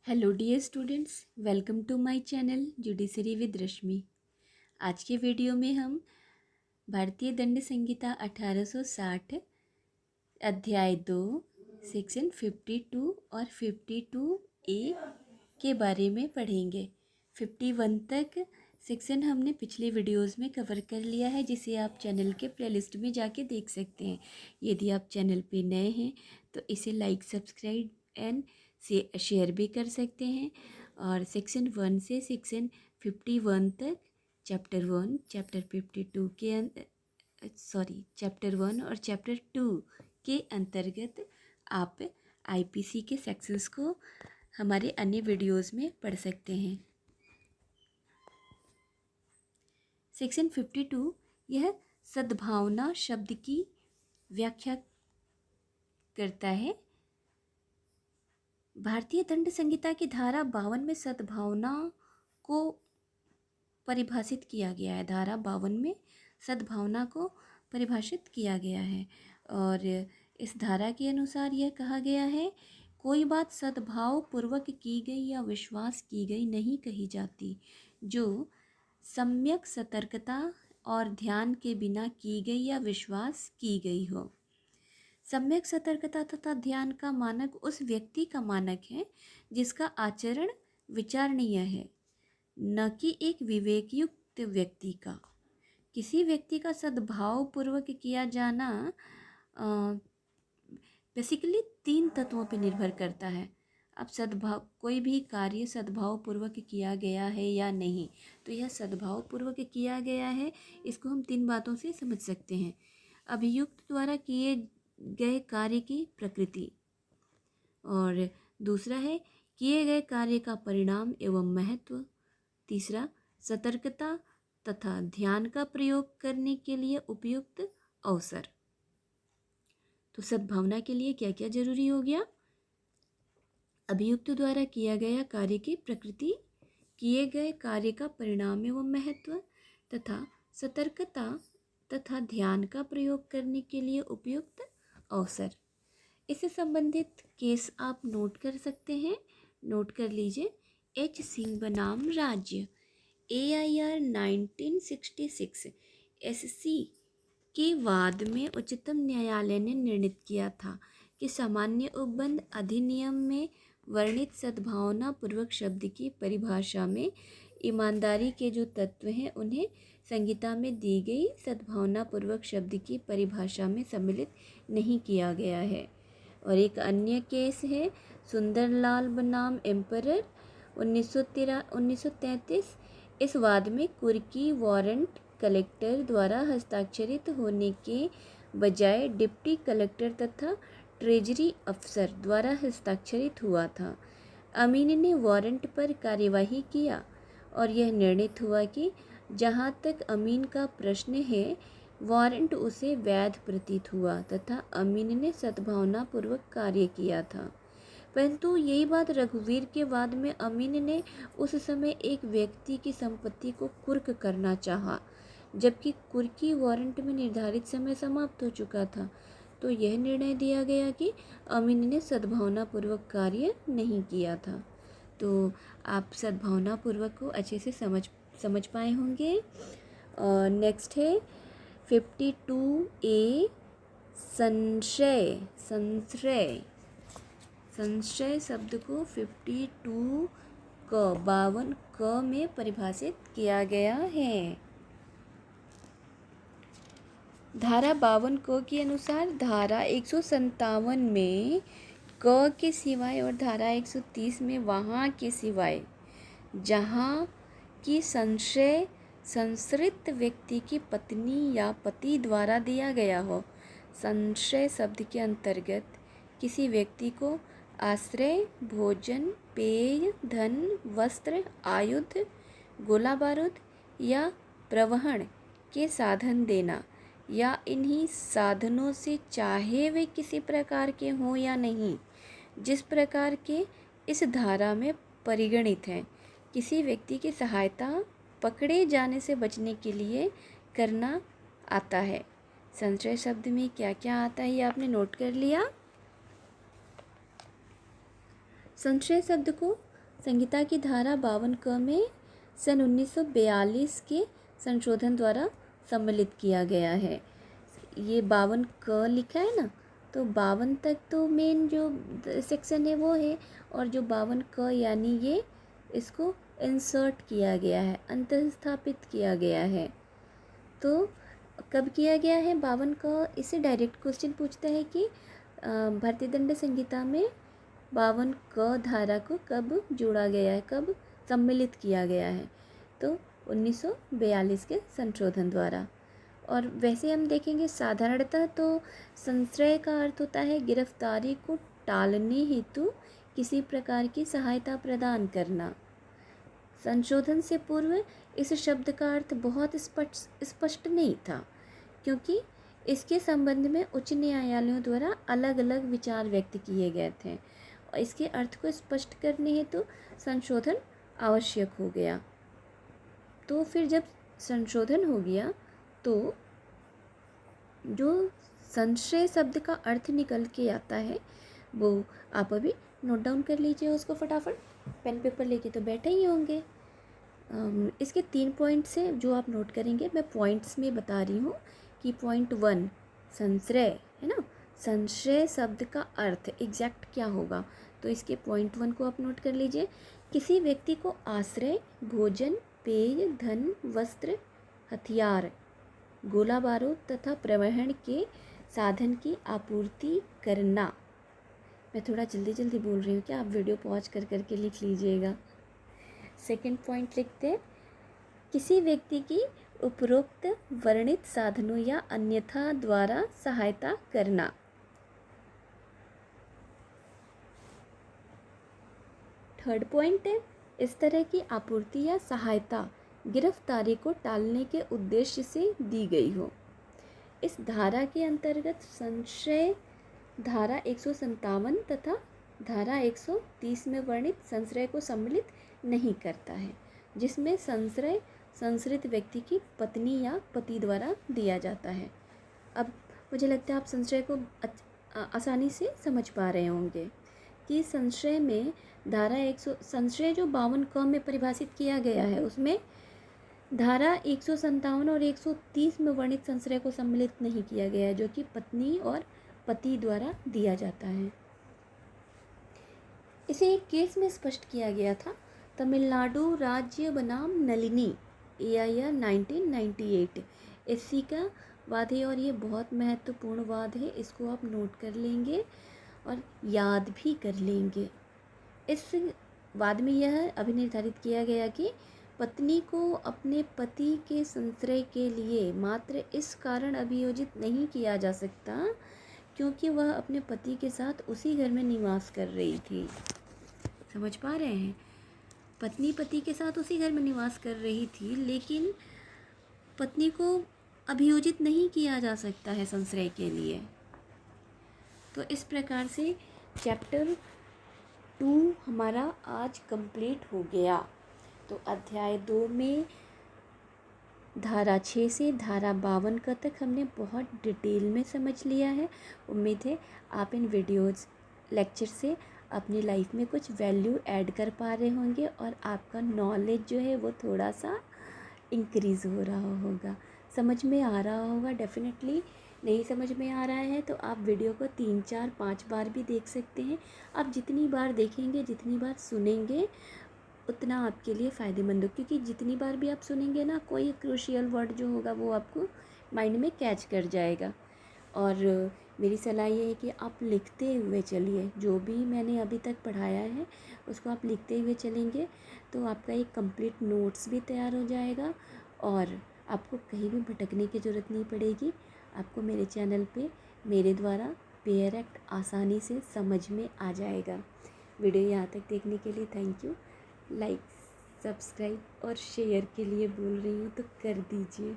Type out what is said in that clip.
Hello dear students, welcome to my channel judiciary with Rashmi. आज के video में हम भारतीय दंड संहिता 1860 अध्याय 2 सेक्शन 52 और 52A के बारे में पढ़ेंगे। 51 तक सेक्शन हमने पिछले वीडियोस में कवर कर लिया है, जिसे आप चैनल के प्लेलिस्ट में जाके देख सकते हैं। यदि आप चैनल पे नए हैं तो इसे लाइक, सब्सक्राइब एंड से शेयर भी कर सकते हैं। और सेक्शन 1 से सेक्शन 51 तक चैप्टर 1, चैप्टर 52 के चैप्टर 1 और चैप्टर 2 के अंतर्गत आप आईपीसी के सेक्शंस को हमारे अन्य वीडियोस में पढ़ सकते हैं। सेक्शन 52 यह सद्भावना शब्द की व्याख्या करता है। भारतीय दंड संहिता की धारा 52 में सद्भावना को परिभाषित किया गया है। धारा 52 में सद्भावना को परिभाषित किया गया है और इस धारा के अनुसार यह कहा गया है, कोई बात सद्भाव पूर्वक की गई या विश्वास की गई नहीं कही जाती जो सम्यक सतर्कता और ध्यान के बिना की गई या विश्वास की गई हो। सम्यक सतर्कता तथा ध्यान का मानक उस व्यक्ति का मानक है जिसका आचरण विचारणीय है, न कि एक विवेकयुक्त व्यक्ति का। किसी व्यक्ति का सद्भाव पूर्वक किया जाना बेसिकली 3 तत्वों पर निर्भर करता है। अब सद्भाव, कोई भी कार्य सद्भाव पूर्वक किया गया है या नहीं, तो यह सद्भाव पूर्वक किया गया है, इसको हम 3 बातों से समझ सकते हैं। अभियुक्त द्वारा किए गए कार्य की प्रकृति, और दूसरा है किए गए कार्य का परिणाम एवं महत्व, तीसरा सतर्कता तथा ध्यान का प्रयोग करने के लिए उपयुक्त अवसर। तो सद्भावना के लिए क्या क्या जरूरी हो गया? अभियुक्त द्वारा किया गया कार्य की प्रकृति, किए गए कार्य का परिणाम एवं महत्व तथा सतर्कता तथा ध्यान का प्रयोग करने के लिए उपयुक्त अवसर। इससे संबंधित केस आप नोट कर सकते हैं। नोट कर लीजिए। एच सिंह बनाम राज्य, AIR 1966 SC के वाद में उच्चतम न्यायालय ने निर्णित किया था कि सामान्य उपबंध अधिनियम में वर्णित सद्भावना पूर्वक शब्द की परिभाषा में ईमानदारी के जो तत्व हैं उन्हें संहिता में दी गई सद्भावना पूर्वक शब्द की परिभाषा में सम्मिलित नहीं किया गया है। और एक अन्य केस है सुंदरलाल बनाम एम्परर 1933। इस वाद में कुर्की वारंट कलेक्टर द्वारा हस्ताक्षरित होने के बजाय डिप्टी कलेक्टर तथा ट्रेजरी अफसर द्वारा हस्ताक्षरित हुआ था। अमीन ने वारंट पर कार्यवाही किया और यह निर्णित हुआ कि जहां तक अमीन का प्रश्न है, वारंट उसे वैध प्रतीत हुआ तथा अमीन ने सद्भावना पूर्वक कार्य किया था। परंतु यही बात रघुवीर के वाद में अमीन ने उस समय एक व्यक्ति की संपत्ति को कुर्क करना चाहा, जबकि कुर्की वारंट में निर्धारित समय समाप्त हो चुका था। तो यह निर्णय दिया गया कि अमीन ने सद्भावना पूर्वक कार्य नहीं किया था। तो आप सद्भावना पूर्वक को अच्छे से समझ पाए होंगे। नेक्स्ट है 52A संशय। संशय शब्द को 52 क में परिभाषित किया गया है। धारा 52 क के अनुसार धारा 157 में क के सिवाय और धारा 130 में वहाँ के सिवाय जहाँ की संशय संश्रित व्यक्ति की पत्नी या पति द्वारा दिया गया हो। संशय शब्द के अंतर्गत किसी व्यक्ति को आश्रय, भोजन, पेय, धन, वस्त्र, आयुध, गोला बारूद या प्रवहन के साधन देना या इन्हीं साधनों से चाहे वे किसी प्रकार के हों या नहीं, जिस प्रकार के इस धारा में परिगणित हैं, किसी व्यक्ति की सहायता पकड़े जाने से बचने के लिए करना आता है। संशय शब्द में क्या क्या आता है ये आपने नोट कर लिया। संशय शब्द को संहिता की धारा 52 क में सन 1942 के संशोधन द्वारा सम्मिलित किया गया है। ये 52 क लिखा है ना, तो 52 तक तो मेन जो सेक्शन है वो है, और जो 52 क यानी ये इसको इंसर्ट किया गया है, अंतःस्थापित किया गया है। तो कब किया गया है 52 क? इससे डायरेक्ट क्वेश्चन पूछता है कि भारतीय दंड संहिता में 52 क धारा को कब जोड़ा गया है, कब सम्मिलित किया गया है? तो 1942 के संशोधन द्वारा। और वैसे हम देखेंगे साधारणतः तो संश्रय का अर्थ होता है गिरफ्तारी को टालने हेतु किसी प्रकार की सहायता प्रदान करना। संशोधन से पूर्व इस शब्द का अर्थ बहुत स्पष्ट नहीं था, क्योंकि इसके संबंध में उच्च न्यायालयों द्वारा अलग अलग विचार व्यक्त किए गए थे, और इसके अर्थ को स्पष्ट करने हेतु संशोधन आवश्यक हो गया। तो फिर जब संशोधन हो गया तो जो संशय शब्द का अर्थ निकल के आता है वो आप अभी नोट डाउन कर लीजिए उसको फटाफट, पेन पेपर लेके तो बैठे ही होंगे। इसके 3 पॉइंट्स हैं जो आप नोट करेंगे, मैं पॉइंट्स में बता रही हूँ कि पॉइंट 1 संश्रय है ना, संशय शब्द का अर्थ एग्जैक्ट क्या होगा, तो इसके पॉइंट 1 को आप नोट कर लीजिए। किसी व्यक्ति को आश्रय, भोजन, पेय, धन, वस्त्र, हथियार, गोला बारूद तथा परिवहन के साधन की आपूर्ति करना। मैं थोड़ा जल्दी जल्दी बोल रही हूँ, क्या आप वीडियो पॉज कर करके लिख लीजिएगा। सेकंड पॉइंट लिखते हैं, किसी व्यक्ति की उपरोक्त वर्णित साधनों या अन्यथा द्वारा सहायता करना। थर्ड पॉइंट है, इस तरह की आपूर्ति या सहायता गिरफ्तारी को टालने के उद्देश्य से दी गई हो। इस धारा के अंतर्गत संशय धारा 157 तथा धारा 130 में वर्णित संश्रय को सम्मिलित नहीं करता है, जिसमें संश्रय संश्रित व्यक्ति की पत्नी या पति द्वारा दिया जाता है। अब मुझे लगता है आप संशय को आसानी से समझ पा रहे होंगे कि संशय में संशय जो 52 क में परिभाषित किया गया है उसमें धारा 157 और 130 में वर्णित संश्रय को सम्मिलित नहीं किया गया है, जो कि पत्नी और पति द्वारा दिया जाता है। इसे एक केस में स्पष्ट किया गया था, तमिलनाडु राज्य बनाम नलिनी AIR 1998। एससी का वाद है और ये बहुत महत्वपूर्ण वाद है, इसको आप नोट कर लेंगे और याद भी कर लेंगे। इस वाद में यह अभिनिर्धारित किया गया कि पत्नी को अपने पति के संश्रय के लिए मात्र इस कारण अभियोजित नहीं किया जा सकता क्योंकि वह अपने पति के साथ उसी घर में निवास कर रही थी। समझ पा रहे हैं? पत्नी पति के साथ उसी घर में निवास कर रही थी, लेकिन पत्नी को अभियोजित नहीं किया जा सकता है संश्रय के लिए। तो इस प्रकार से चैप्टर 2 हमारा आज कंप्लीट हो गया। तो अध्याय 2 में धारा 6 से धारा 52 का तक हमने बहुत डिटेल में समझ लिया है। उम्मीद है आप इन वीडियोज़ लेक्चर से अपनी लाइफ में कुछ वैल्यू ऐड कर पा रहे होंगे और आपका नॉलेज जो है वो थोड़ा सा इंक्रीज़ हो रहा होगा, समझ में आ रहा होगा। डेफिनेटली नहीं समझ में आ रहा है तो आप वीडियो को 3, 4, 5 बार भी देख सकते हैं। आप जितनी बार देखेंगे, जितनी बार सुनेंगे, उतना आपके लिए फ़ायदेमंद हो, क्योंकि जितनी बार भी आप सुनेंगे ना, कोई क्रूशियल वर्ड जो होगा वो आपको माइंड में कैच कर जाएगा। और मेरी सलाह ये है कि आप लिखते हुए चलिए, जो भी मैंने अभी तक पढ़ाया है उसको आप लिखते हुए चलेंगे तो आपका एक कंप्लीट नोट्स भी तैयार हो जाएगा और आपको कहीं भी भटकने की ज़रूरत नहीं पड़ेगी। आपको मेरे चैनल पे मेरे द्वारा पेयर एक्ट आसानी से समझ में आ जाएगा। वीडियो यहाँ तक देखने के लिए थैंक यू। लाइक, सब्सक्राइब और शेयर के लिए बोल रही हूँ तो कर दीजिए।